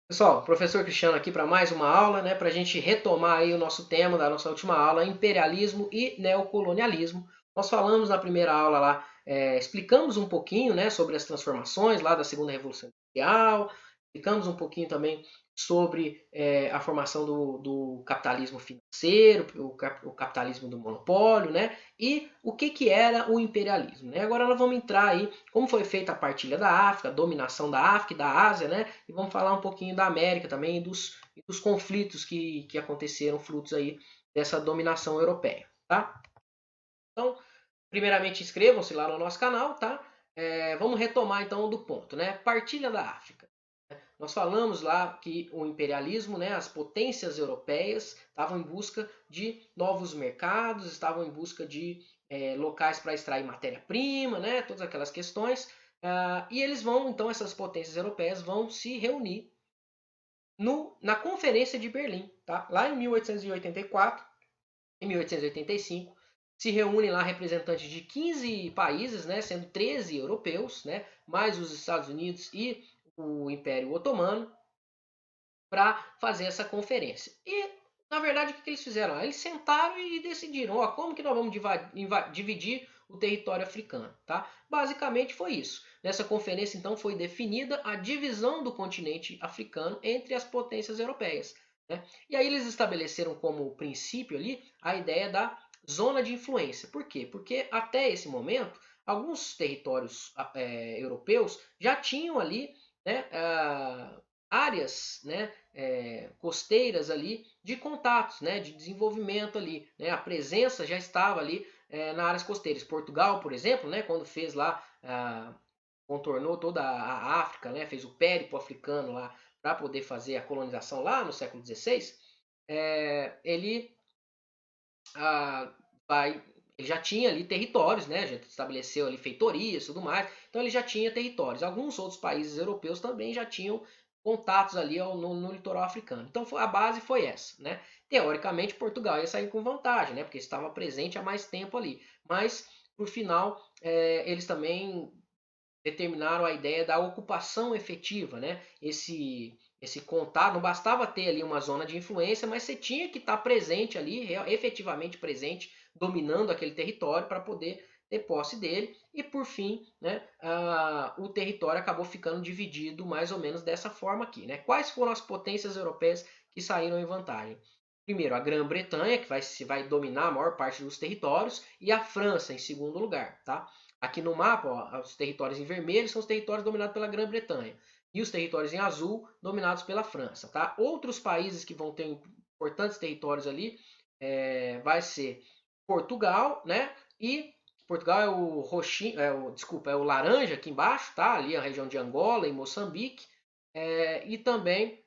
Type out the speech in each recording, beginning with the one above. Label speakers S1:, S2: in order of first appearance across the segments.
S1: Pessoal, professor Cristiano aqui para mais uma aula, né, para a gente retomar aí o nosso tema da nossa última aula, imperialismo e neocolonialismo. Nós falamos na primeira aula lá, explicamos um pouquinho, né, sobre as transformações lá da Segunda Revolução Industrial, explicamos um pouquinho também sobre a formação do capitalismo financeiro, o capitalismo do monopólio, né, e o que era o imperialismo. Né? Agora nós vamos entrar aí, como foi feita a partilha da África, a dominação da África e da Ásia, né, e vamos falar um pouquinho da América também e dos conflitos que aconteceram frutos aí dessa dominação europeia, tá? Então, primeiramente inscrevam-se lá no nosso canal, tá? Vamos retomar então do ponto, né? Partilha da África. Nós falamos lá que o imperialismo, né, as potências europeias estavam em busca de novos mercados, estavam em busca de locais para extrair matéria-prima, né, todas aquelas questões. E eles vão, então, essas potências europeias vão se reunir na Conferência de Berlim, tá? Lá em 1884, em 1885, se reúnem lá representantes de 15 países, né, sendo 13 europeus, né, mais os Estados Unidos e o Império Otomano, para fazer essa conferência. E, na verdade, o que eles fizeram? Eles sentaram e decidiram, ó, como que nós vamos dividir o território africano, tá? Basicamente foi isso. Nessa conferência, então, foi definida a divisão do continente africano entre as potências europeias. Né? E aí eles estabeleceram como princípio ali a ideia da zona de influência. Por quê? Porque até esse momento, alguns territórios europeus já tinham ali, né, áreas, né, costeiras ali de contatos, né, de desenvolvimento ali, né, a presença já estava ali nas áreas costeiras. Portugal, por exemplo, né, quando fez lá, contornou toda a África, né, fez o périplo africano lá para poder fazer a colonização lá no século XVI, ele ah, vai ele já tinha ali territórios, né? Já estabeleceu ali feitorias e tudo mais. Então ele já tinha territórios. Alguns outros países europeus também já tinham contatos ali no litoral africano. Então a base foi essa, né? Teoricamente Portugal ia sair com vantagem, né? Porque estava presente há mais tempo ali. Mas por final eles também determinaram a ideia da ocupação efetiva, né? Esse contato, não bastava ter ali uma zona de influência, mas você tinha que estar presente ali, efetivamente presente, dominando aquele território para poder ter posse dele. E por fim, né, o território acabou ficando dividido mais ou menos dessa forma aqui. Né? Quais foram as potências europeias que saíram em vantagem? Primeiro, a Grã-Bretanha, que vai dominar a maior parte dos territórios, e a França em segundo lugar. Tá? Aqui no mapa, ó, os territórios em vermelho são os territórios dominados pela Grã-Bretanha. E os territórios em azul, dominados pela França. Tá? Outros países que vão ter importantes territórios ali vai ser Portugal, né? E Portugal é o roxinho, desculpa, é o laranja aqui embaixo, tá? Ali a região de Angola e Moçambique. E também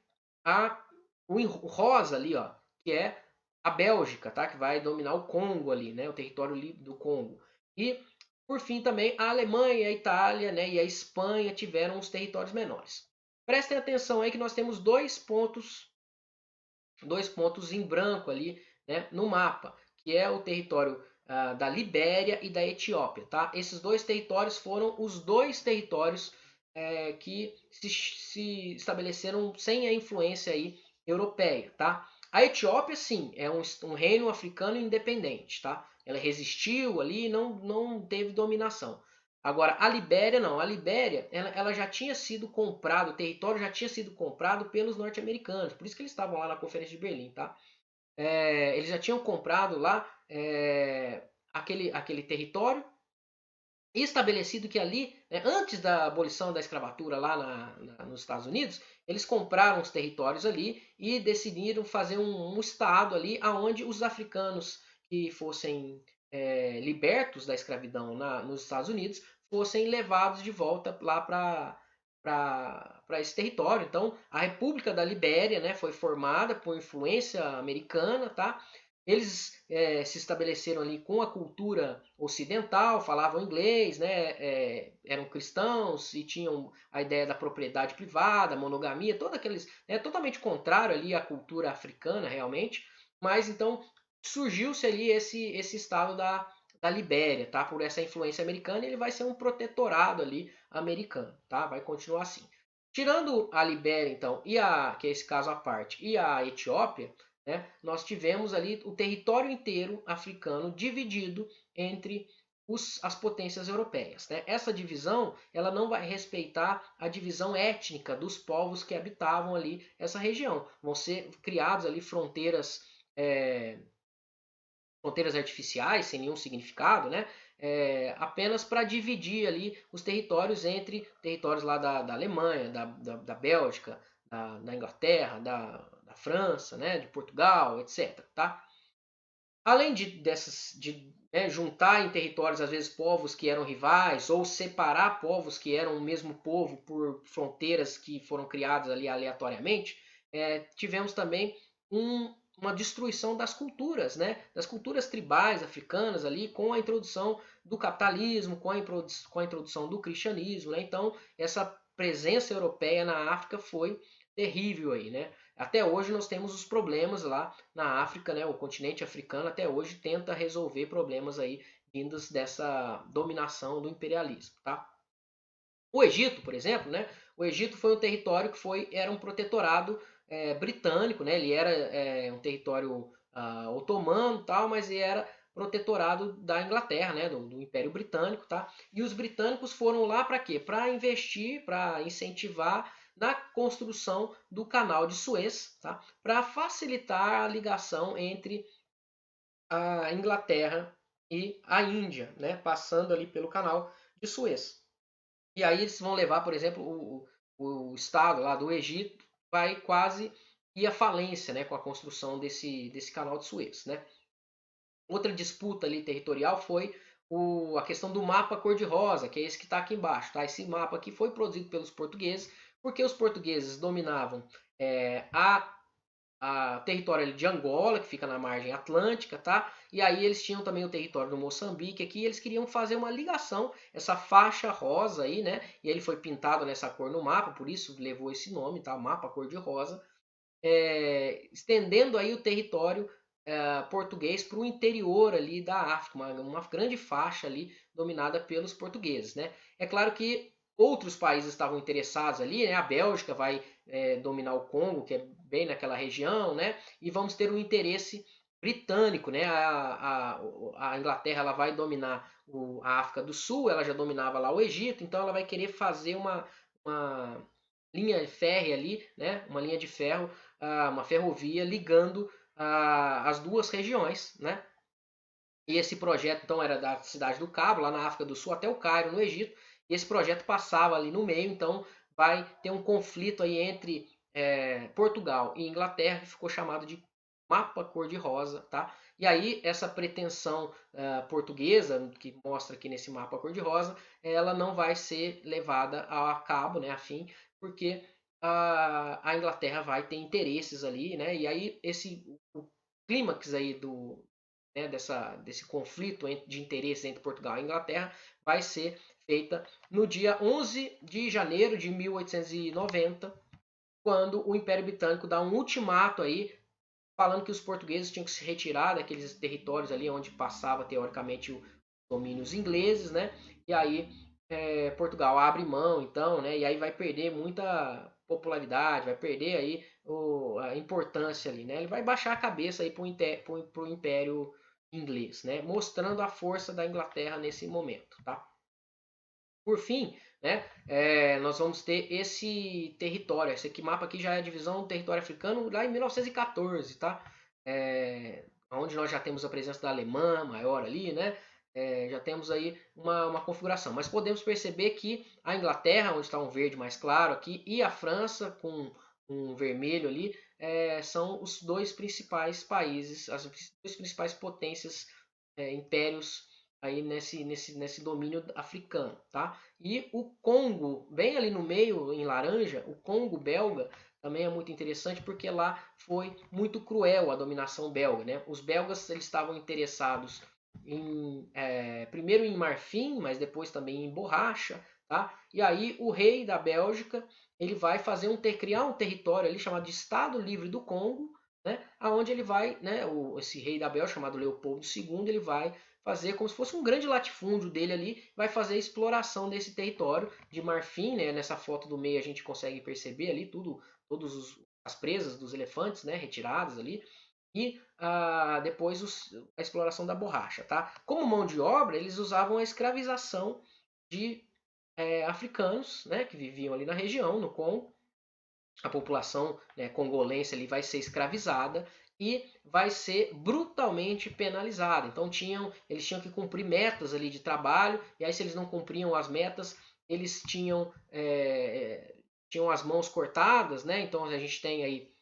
S1: o rosa ali, ó, que é a Bélgica, tá? Que vai dominar o Congo ali, né? O território do Congo. E por fim, também a Alemanha, a Itália, né, e a Espanha tiveram os territórios menores. Prestem atenção aí que nós temos dois pontos em branco ali, né, no mapa, que é o território da Libéria e da Etiópia. Tá? Esses dois territórios foram os dois territórios que se estabeleceram sem a influência aí europeia. Tá? A Etiópia, sim, é um reino africano independente. Tá? Ela resistiu ali e não teve dominação. Agora, a Libéria não. A Libéria ela já tinha sido comprado, o território já tinha sido comprado pelos norte-americanos. Por isso que eles estavam lá na Conferência de Berlim. Tá? Eles já tinham comprado lá aquele território e estabelecido que ali, né, antes da abolição da escravatura lá nos Estados Unidos, eles compraram os territórios ali e decidiram fazer um estado ali aonde os africanos que fossem libertos da escravidão nos Estados Unidos fossem levados de volta lá para esse território. Então, a República da Libéria, né, foi formada por influência americana, tá? Eles se estabeleceram ali com a cultura ocidental, falavam inglês, né, eram cristãos e tinham a ideia da propriedade privada, monogamia, todo aqueles, totalmente contrário ali à cultura africana realmente, mas então surgiu-se ali esse estado da Libéria, tá? Por essa influência americana, ele vai ser um protetorado ali americano, tá? Vai continuar assim. Tirando a Libéria, então, que é esse caso à parte, e a Etiópia, né, nós tivemos ali o território inteiro africano dividido entre as potências europeias. Né? Essa divisão ela não vai respeitar a divisão étnica dos povos que habitavam ali essa região. Vão ser criados ali fronteiras artificiais sem nenhum significado, né? Apenas para dividir ali os territórios entre territórios lá da Alemanha, da Bélgica, da Inglaterra, da França, né? De Portugal, etc. Tá? Além de juntar em territórios, às vezes, povos que eram rivais, ou separar povos que eram o mesmo povo por fronteiras que foram criadas ali aleatoriamente, tivemos também uma destruição das culturas, né? Das culturas tribais africanas ali, com a introdução do capitalismo, com a introdução do cristianismo. Né? Então, essa presença europeia na África foi terrível aí, né? Até hoje nós temos os problemas lá na África, né? O continente africano até hoje tenta resolver problemas aí vindos dessa dominação do imperialismo, tá? O Egito, por exemplo, né? O Egito foi um território era um protetorado britânico, né? Ele era um território otomano, tal, mas ele era protetorado da Inglaterra, né? Do Império Britânico, tá? E os britânicos foram lá para quê? Para investir, para incentivar na construção do Canal de Suez, tá? Para facilitar a ligação entre a Inglaterra e a Índia, né? Passando ali pelo Canal de Suez. E aí eles vão levar, por exemplo, o Estado lá do Egito vai quase ir à falência, né, com a construção desse canal de Suez. Né? Outra disputa ali territorial foi a questão do mapa cor-de-rosa, que é esse que está aqui embaixo. Tá? Esse mapa aqui foi produzido pelos portugueses, porque os portugueses dominavam a território de Angola, que fica na margem atlântica, tá? E aí eles tinham também o território do Moçambique aqui, e eles queriam fazer uma ligação, essa faixa rosa aí, né? E ele foi pintado nessa cor no mapa, por isso levou esse nome, tá? Mapa cor de rosa, estendendo aí o território português para o interior ali da África, uma grande faixa ali dominada pelos portugueses, né? É claro que outros países estavam interessados ali, né? A Bélgica vai dominar o Congo, que é bem naquela região, né? E vamos ter um interesse britânico, né? A Inglaterra ela vai dominar a África do Sul, ela já dominava lá o Egito, então ela vai querer fazer uma linha férrea ali, né? Uma linha de ferro, uma ferrovia ligando as duas regiões, né? E esse projeto então era da cidade do Cabo, lá na África do Sul, até o Cairo, no Egito. E esse projeto passava ali no meio, então vai ter um conflito aí entre Portugal e Inglaterra, que ficou chamado de mapa cor-de-rosa, tá? E aí essa pretensão portuguesa, que mostra aqui nesse mapa cor-de-rosa, ela não vai ser levada a cabo, né, a fim, porque a Inglaterra vai ter interesses ali, né? E aí o clímax aí desse conflito de interesses entre Portugal e Inglaterra vai ser feita no dia 11 de janeiro de 1890, quando o Império Britânico dá um ultimato aí, falando que os portugueses tinham que se retirar daqueles territórios ali onde passava teoricamente os domínios ingleses, né? E aí Portugal abre mão, então, né? E aí vai perder muita popularidade, vai perder aí a importância ali, né? Ele vai baixar a cabeça aí para o Império inglês, né? Mostrando a força da Inglaterra nesse momento, tá? Por fim, né, nós vamos ter esse território. Esse aqui, mapa aqui já é a divisão do território africano lá em 1914, tá? Onde nós já temos a presença da Alemanha maior ali, né? Já temos aí uma configuração. Mas podemos perceber que a Inglaterra, onde está um verde mais claro aqui, e a França, com um vermelho ali, são os dois principais países, as duas principais potências, impérios aí nesse domínio africano, tá? E o Congo, bem ali no meio, em laranja, o Congo belga também é muito interessante porque lá foi muito cruel a dominação belga, né? Os belgas eles estavam interessados primeiro em marfim, mas depois também em borracha, tá? E aí o rei da Bélgica ele vai criar um território ali chamado de Estado Livre do Congo, né? Aonde ele vai, né? Esse rei da Bélgica chamado Leopoldo II, ele vai fazer como se fosse um grande latifúndio dele ali, vai fazer a exploração desse território de marfim, né? Nessa foto do meio a gente consegue perceber ali todas as presas dos elefantes, né? Retiradas ali e depois a exploração da borracha, tá? Como mão de obra, eles usavam a escravização de africanos, né? Que viviam ali na região, no Congo. A população, né, congolense ali vai ser escravizada e vai ser brutalmente penalizada. Então eles tinham que cumprir metas ali de trabalho, e aí se eles não cumpriam as metas, eles tinham as mãos cortadas, né? Então a gente tem aí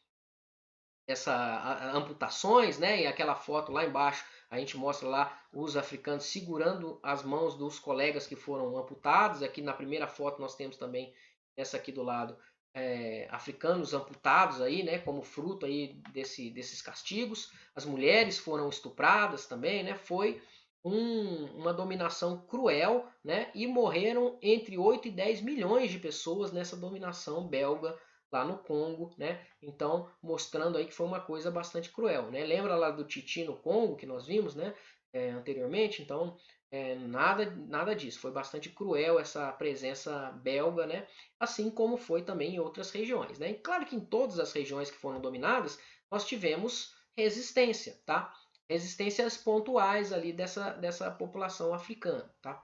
S1: amputações, né? E aquela foto lá embaixo a gente mostra lá os africanos segurando as mãos dos colegas que foram amputados. Aqui na primeira foto nós temos também essa aqui do lado africanos amputados aí, né? Como fruto aí desses castigos. As mulheres foram estupradas também, né? Foi uma dominação cruel, né? E morreram entre 8 e 10 milhões de pessoas nessa dominação belga lá no Congo, né? Então, mostrando aí que foi uma coisa bastante cruel, né? Lembra lá do Titi no Congo que nós vimos, né? Anteriormente, então nada disso. Foi bastante cruel essa presença belga, né? Assim como foi também em outras regiões, né? E claro que em todas as regiões que foram dominadas, nós tivemos resistência, tá? Resistências pontuais ali dessa população africana, tá?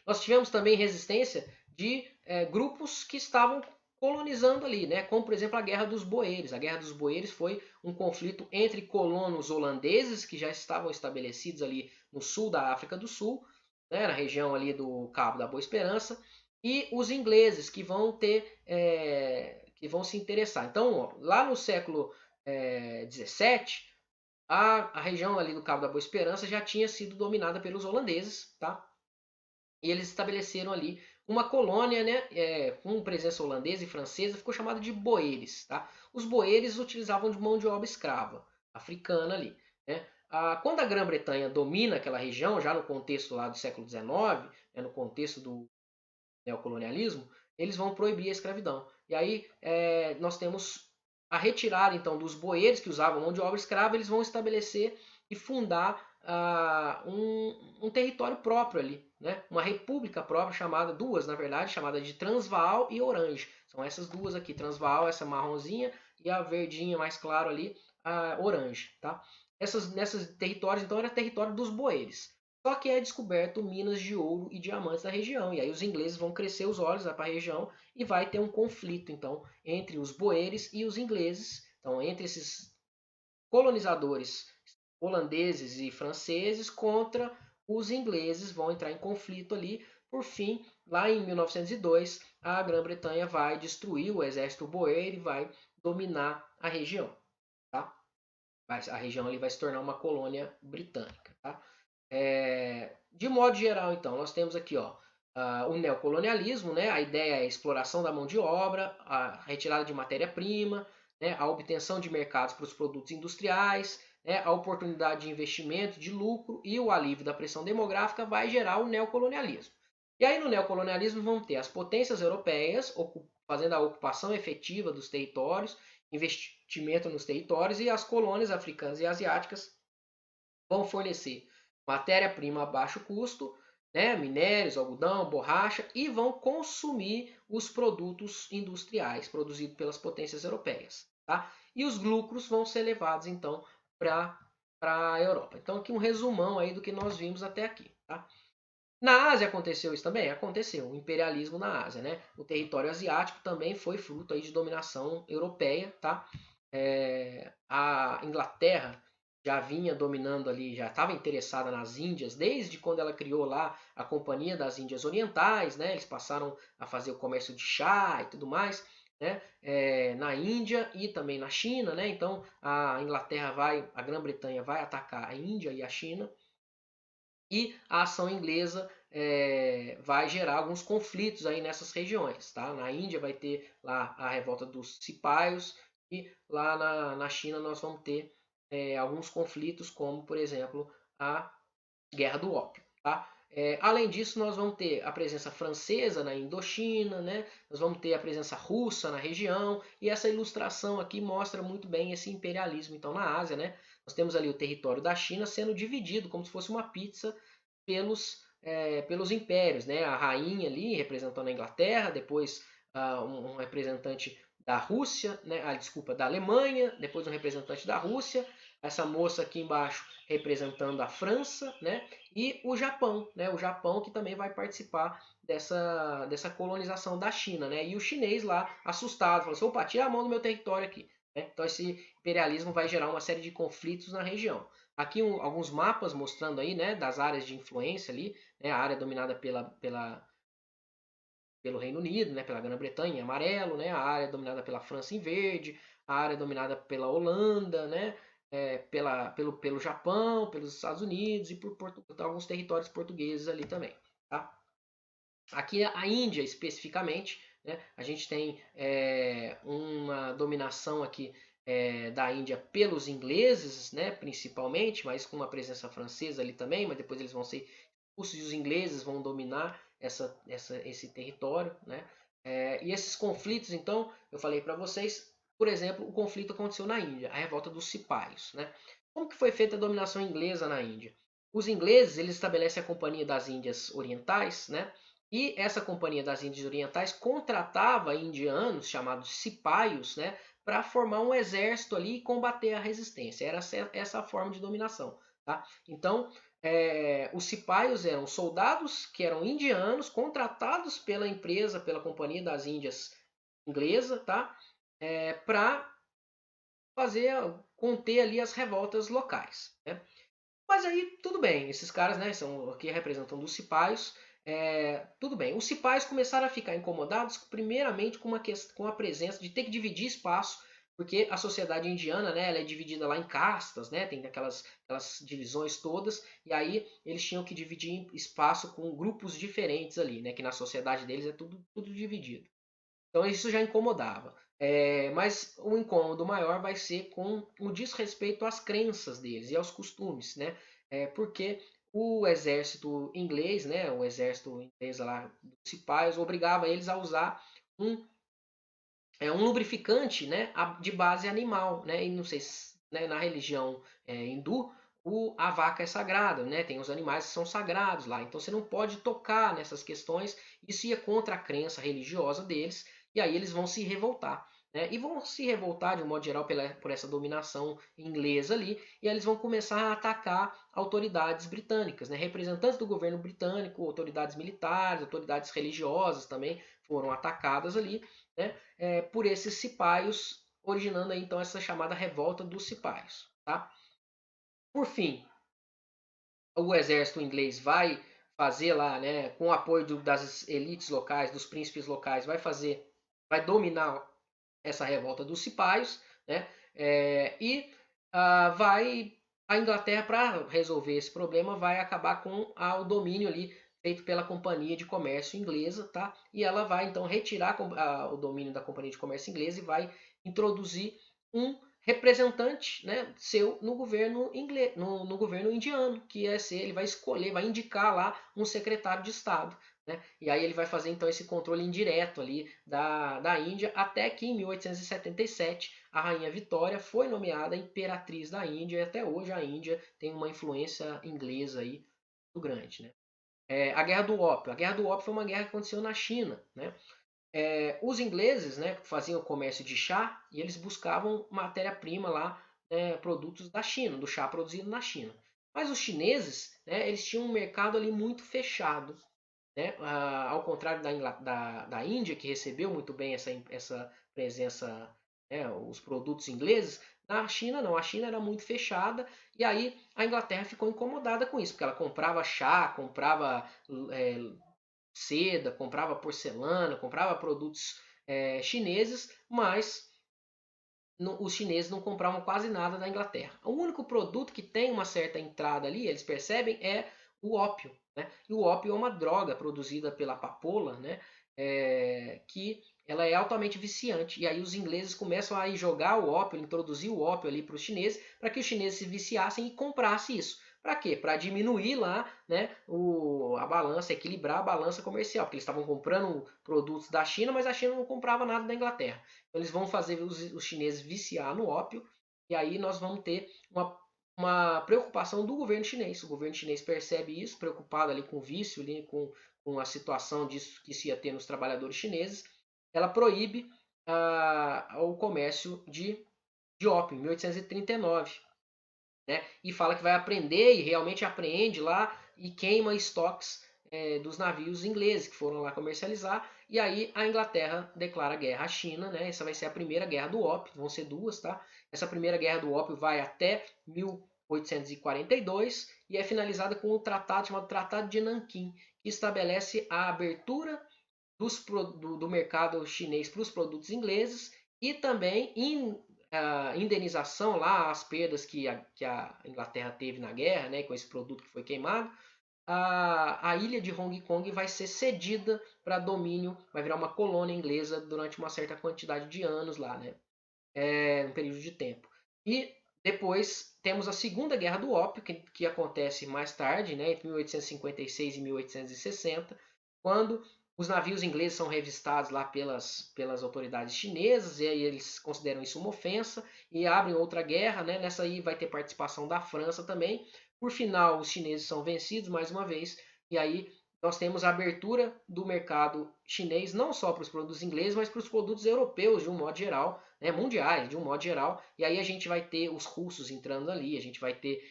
S1: Nós tivemos também resistência de grupos que estavam colonizando ali, né? Como por exemplo a Guerra dos Boeres. A Guerra dos Boeres foi um conflito entre colonos holandeses que já estavam estabelecidos ali no sul da África do Sul, né? Na região ali do Cabo da Boa Esperança, e os ingleses que vão se interessar. Então, ó, lá no século XVII, a região ali do Cabo da Boa Esperança já tinha sido dominada pelos holandeses, tá? E eles estabeleceram ali uma colônia, né, com presença holandesa e francesa, ficou chamada de boeres. Tá? Os boeres utilizavam de mão de obra escrava, africana ali. Né? Quando a Grã-Bretanha domina aquela região, já no contexto lá do século XIX, né, no contexto do neocolonialismo, eles vão proibir a escravidão. E aí nós temos a retirada então dos boeres que usavam mão de obra escrava, eles vão estabelecer e fundar um território próprio ali, né? Uma república própria chamada, duas na verdade, chamada de Transvaal e Orange. São essas duas aqui, Transvaal, essa marronzinha, e a verdinha mais claro ali, a Orange, tá? Nessas territórios então era território dos boeres. Só que é descoberto minas de ouro e diamantes na região. E aí os ingleses vão crescer os olhos para a região e vai ter um conflito então entre os boeres e os ingleses. Então entre esses colonizadores holandeses e franceses contra os ingleses vão entrar em conflito ali. Por fim, lá em 1902, a Grã-Bretanha vai destruir o exército boer e vai dominar a região. Tá? A região ali vai se tornar uma colônia britânica. Tá? De modo geral, então, nós temos aqui o neocolonialismo, né? A ideia é a exploração da mão de obra, a retirada de matéria-prima, né? A obtenção de mercados para os produtos industriais, né? A oportunidade de investimento, de lucro e o alívio da pressão demográfica vai gerar o neocolonialismo. E aí no neocolonialismo vão ter as potências europeias fazendo a ocupação efetiva dos territórios, investimento nos territórios, e as colônias africanas e asiáticas vão fornecer matéria-prima a baixo custo, né, minérios, algodão, borracha, e vão consumir os produtos industriais produzidos pelas potências europeias. Tá? E os lucros vão ser levados então para a Europa. Então aqui um resumão aí do que nós vimos até aqui. Tá? Na Ásia aconteceu isso também? Aconteceu, o imperialismo na Ásia. Né? O território asiático também foi fruto aí de dominação europeia. Tá? A Inglaterra já vinha dominando ali, já estava interessada nas Índias, desde quando ela criou lá a Companhia das Índias Orientais, né? Eles passaram a fazer o comércio de chá e tudo mais, né? Na Índia e também na China, né? Então a Grã-Bretanha vai atacar a Índia e a China, e a ação inglesa vai gerar alguns conflitos aí nessas regiões. Tá? Na Índia vai ter lá a revolta dos cipaios e lá na China nós vamos ter alguns conflitos, como por exemplo a Guerra do Ópio. Tá? Além disso, nós vamos ter a presença francesa na Indochina, né? Nós vamos ter a presença russa na região, e essa ilustração aqui mostra muito bem esse imperialismo então na Ásia. Né? Nós temos ali o território da China sendo dividido como se fosse uma pizza pelos impérios. Né? A rainha ali representando a Inglaterra, depois um representante da Rússia, né? Desculpa, da Alemanha, depois um representante da Rússia, essa moça aqui embaixo representando a França, né? E o Japão, né? O Japão que também vai participar dessa colonização da China, né? E o chinês lá assustado, falou assim, opa, tira a mão do meu território aqui. Né? Então esse imperialismo vai gerar uma série de conflitos na região. Aqui alguns mapas mostrando aí, né, das áreas de influência ali, né, a área dominada pelo Reino Unido, né, pela Grã-Bretanha em amarelo, né, a área dominada pela França em verde, a área dominada pela Holanda, né, pelo Japão, pelos Estados Unidos e por alguns territórios portugueses ali também. Tá? Aqui a Índia especificamente, né, a gente tem uma dominação aqui da Índia pelos ingleses, né, principalmente, mas com uma presença francesa ali também, mas depois eles vão ser expulsos e os ingleses vão dominar esse território. Né? E esses conflitos, então, eu falei para vocês, por exemplo, o conflito aconteceu na Índia, a revolta dos cipaios. Né? Como que foi feita a dominação inglesa na Índia? Os ingleses eles estabelecem a Companhia das Índias Orientais, né? E essa Companhia das Índias Orientais contratava indianos chamados cipaios, né, para formar um exército ali e combater a resistência. Era essa a forma de dominação. Tá? Então, os cipaios eram soldados que eram indianos, contratados pela empresa, pela Companhia das Índias inglesa, tá? Para conter ali as revoltas locais. Né? Mas aí tudo bem, esses caras, né, são aqui representando os cipaios. Tudo bem, os cipaios começaram a ficar incomodados primeiramente com a presença de ter que dividir espaço, porque a sociedade indiana, né, ela é dividida lá em castas, né, tem aquelas divisões todas, e aí eles tinham que dividir espaço com grupos diferentes ali, né, que na sociedade deles é tudo dividido. Então isso já incomodava. Mas o incômodo maior vai ser com o desrespeito às crenças deles e aos costumes, né? Porque o exército inglês, né, o exército inglês lá dos cipaios, obrigava eles a usar um, um lubrificante, né, de base animal, né? E não sei se, né, na religião hindu a vaca é sagrada, né? Tem os animais que são sagrados lá, então você não pode tocar nessas questões. Isso ia contra a crença religiosa deles e aí eles vão se revoltar. Né? E vão se revoltar de um modo geral por essa dominação inglesa ali, e aí eles vão começar a atacar autoridades britânicas, né? Representantes do governo britânico, autoridades militares, autoridades religiosas também foram atacadas ali, né? Por esses cipaios, originando aí, então essa chamada revolta dos cipaios. Tá? Por fim, o exército inglês vai fazer lá, né, com o apoio das elites locais, dos príncipes locais, vai dominar essa revolta dos cipaios, né, e vai a Inglaterra, para resolver esse problema, vai acabar com o domínio ali feito pela Companhia de Comércio Inglesa, tá? E ela vai então retirar o domínio da Companhia de Comércio Inglesa e vai introduzir um representante, né, seu no governo inglês, no governo indiano, que ele vai escolher, vai indicar lá um secretário de Estado. Né? E aí ele vai fazer então esse controle indireto ali da Índia, até que em 1877 a Rainha Vitória foi nomeada Imperatriz da Índia, e até hoje a Índia tem uma influência inglesa aí muito grande. Né? A Guerra do Ópio. A Guerra do Ópio foi uma guerra que aconteceu na China. Né? Os ingleses, né, faziam o comércio de chá e eles buscavam matéria-prima lá, produtos da China, do chá produzido na China. Mas os chineses, né, eles tinham um mercado ali muito fechado. Né? Ao contrário da Índia, que recebeu muito bem essa presença, né, os produtos ingleses, na China não, a China era muito fechada e aí a Inglaterra ficou incomodada com isso, porque ela comprava chá, comprava é, seda, comprava porcelana, comprava produtos chineses, mas os chineses não compravam quase nada da Inglaterra. O único produto que tem uma certa entrada ali, eles percebem, é o ópio, né? E o ópio é uma droga produzida pela papoula, né? Que ela é altamente viciante. E aí os ingleses começam a jogar o ópio, introduzir o ópio ali para os chineses, para que os chineses se viciassem e comprassem isso. Para quê? Para diminuir lá, né, a balança, equilibrar a balança comercial, porque eles estavam comprando produtos da China, mas a China não comprava nada da Inglaterra. Então eles vão fazer os chineses viciar no ópio, e aí nós vamos ter uma preocupação do governo chinês. O governo chinês percebe isso, preocupado ali com o vício, ali com a situação disso que se ia ter nos trabalhadores chineses. Ela proíbe o comércio de ópio em 1839. Né? E fala que vai apreender e realmente apreende lá e queima estoques dos navios ingleses que foram lá comercializar. E aí a Inglaterra declara guerra à China, né? Essa vai ser a primeira guerra do ópio, vão ser duas, tá? Essa primeira guerra do ópio vai até 1842 e é finalizada com um tratado chamado Tratado de Nanquim, que estabelece a abertura do mercado chinês para os produtos ingleses e também indenização lá às perdas que a Inglaterra teve na guerra, né, com esse produto que foi queimado. A ilha de Hong Kong vai ser cedida para domínio, vai virar uma colônia inglesa durante uma certa quantidade de anos lá, né, um período de tempo. E depois temos a Segunda Guerra do Ópio, que acontece mais tarde, né, entre 1856 e 1860, quando os navios ingleses são revistados lá pelas autoridades chinesas, e aí eles consideram isso uma ofensa e abrem outra guerra, né? Nessa aí vai ter participação da França também. Por final, os chineses são vencidos mais uma vez, e aí nós temos a abertura do mercado chinês não só para os produtos ingleses, mas para os produtos europeus de um modo geral, né, mundiais de um modo geral. E aí a gente vai ter os russos entrando ali, a gente vai ter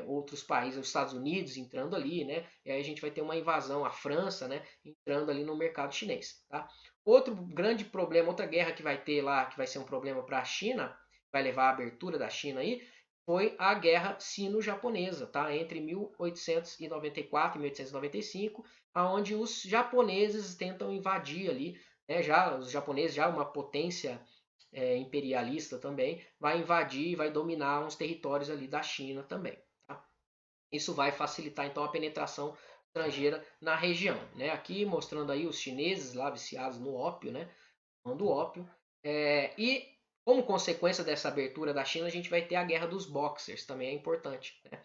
S1: outros países, os Estados Unidos entrando ali, né? E aí a gente vai ter uma invasão, a França, né, entrando ali no mercado chinês, tá? Outro grande problema, outra guerra que vai ter lá, que vai ser um problema para a China, vai levar à abertura da China aí, foi a Guerra Sino-Japonesa, tá? Entre 1894 e 1895, aonde os japoneses tentam invadir ali, né? Já os japoneses, já uma potência imperialista também, vai invadir e vai dominar uns territórios ali da China também. Tá? Isso vai facilitar então a penetração estrangeira na região. Né? Aqui mostrando aí os chineses lá viciados no ópio, né? Do ópio. E como consequência dessa abertura da China, a gente vai ter a guerra dos boxers, também é importante. Né?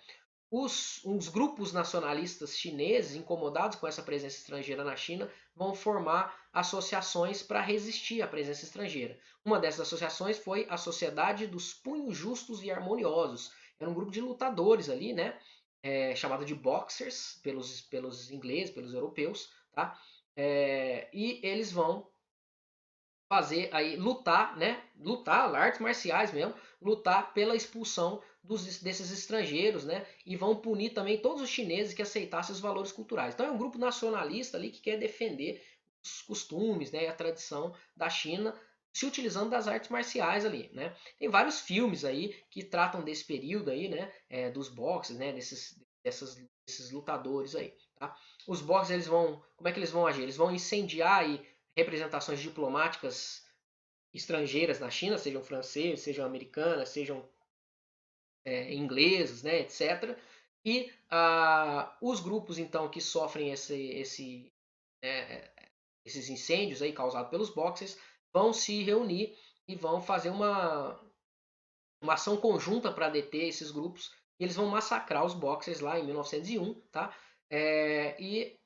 S1: Os grupos nacionalistas chineses, incomodados com essa presença estrangeira na China, vão formar associações para resistir à presença estrangeira. Uma dessas associações foi a Sociedade dos Punhos Justos e Harmoniosos. Era um grupo de lutadores ali, né? Chamado de boxers pelos ingleses, pelos europeus, tá? E eles vão fazer aí lutar, né? Lutar, artes marciais mesmo, lutar pela expulsão desses estrangeiros, né? E vão punir também todos os chineses que aceitassem os valores culturais. Então é um grupo nacionalista ali que quer defender os costumes, né? E a tradição da China, se utilizando das artes marciais ali, né? Tem vários filmes aí que tratam desse período aí, né? Dos boxes, né? Desses lutadores aí, tá? Os boxes eles vão, como é que eles vão agir? Eles vão incendiar aí representações diplomáticas estrangeiras na China, sejam franceses, sejam americanas, sejam ingleses, né, etc. E os grupos então que sofrem esses incêndios aí causados pelos boxers vão se reunir e vão fazer uma ação conjunta para deter esses grupos. E eles vão massacrar os boxers lá em 1901, tá? E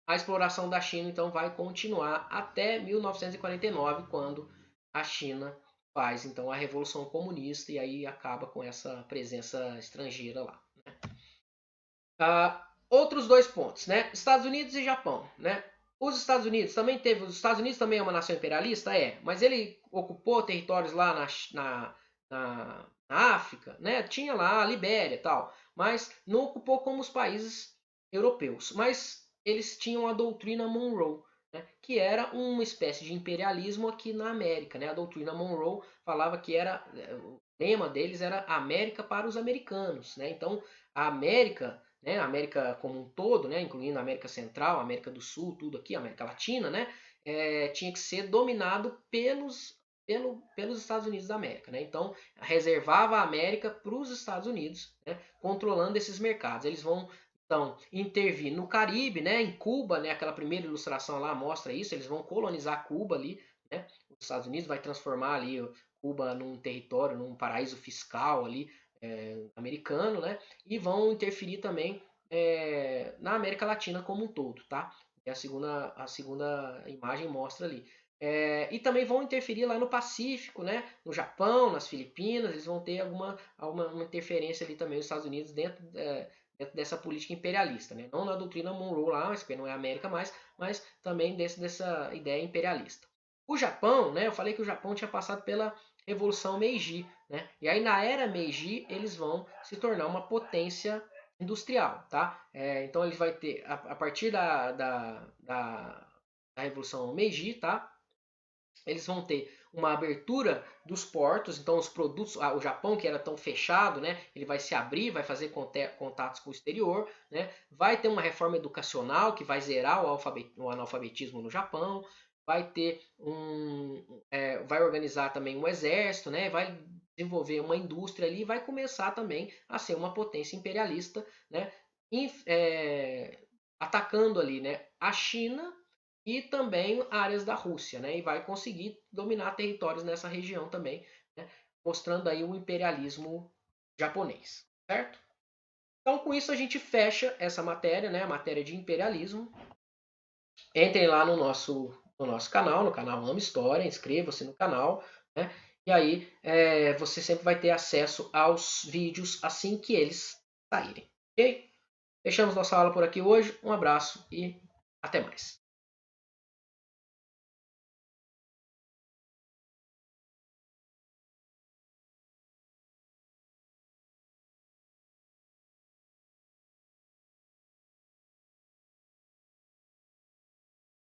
S1: a exploração da China então vai continuar até 1949, quando a China faz então a Revolução Comunista e aí acaba com essa presença estrangeira lá. Né? Outros dois pontos, né? Estados Unidos e Japão, né? Os Estados Unidos também é uma nação imperialista, mas ele ocupou territórios lá na África, né? Tinha lá a Libéria e tal, mas não ocupou como os países europeus. Mas eles tinham a doutrina Monroe, né? Que era uma espécie de imperialismo aqui na América, né? A doutrina Monroe falava que o lema deles era América para os americanos, né? Então a América, né, a América como um todo, né, incluindo a América Central, a América do Sul, tudo aqui, a América Latina, né, tinha que ser dominado pelos Estados Unidos da América. Né? Então, reservava a América para os Estados Unidos, né, controlando esses mercados. Eles vão então intervir no Caribe, né, em Cuba, né, aquela primeira ilustração lá mostra isso, eles vão colonizar Cuba ali, né, os Estados Unidos vai transformar ali Cuba num território, num paraíso fiscal ali americano, né, e vão interferir também na América Latina como um todo, tá? E a segunda imagem mostra ali. E também vão interferir lá no Pacífico, né? No Japão, nas Filipinas, eles vão ter alguma interferência ali também nos Estados Unidos dentro dessa política imperialista, né? Não na doutrina Monroe lá, porque não é América mais, mas também dessa ideia imperialista. O Japão, né? Eu falei que o Japão tinha passado pela Revolução Meiji, né? E aí na era Meiji eles vão se tornar uma potência industrial, tá? Então ele vai ter a partir da Revolução Meiji, tá? Eles vão ter uma abertura dos portos, então os produtos, o Japão que era tão fechado, né, ele vai se abrir, vai fazer contatos com o exterior, né, vai ter uma reforma educacional que vai zerar o analfabetismo no Japão, vai ter vai organizar também um exército, né, vai desenvolver uma indústria ali, e vai começar também a ser uma potência imperialista, né, atacando ali, né, a China e também áreas da Rússia, né? E vai conseguir dominar territórios nessa região também, né? Mostrando aí o imperialismo japonês, certo? Então, com isso a gente fecha essa matéria, né? A matéria de imperialismo. Entrem lá no nosso canal, no canal Amo História, inscreva-se no canal, né? E aí você sempre vai ter acesso aos vídeos assim que eles saírem, ok? Fechamos nossa aula por aqui hoje. Um abraço e até mais.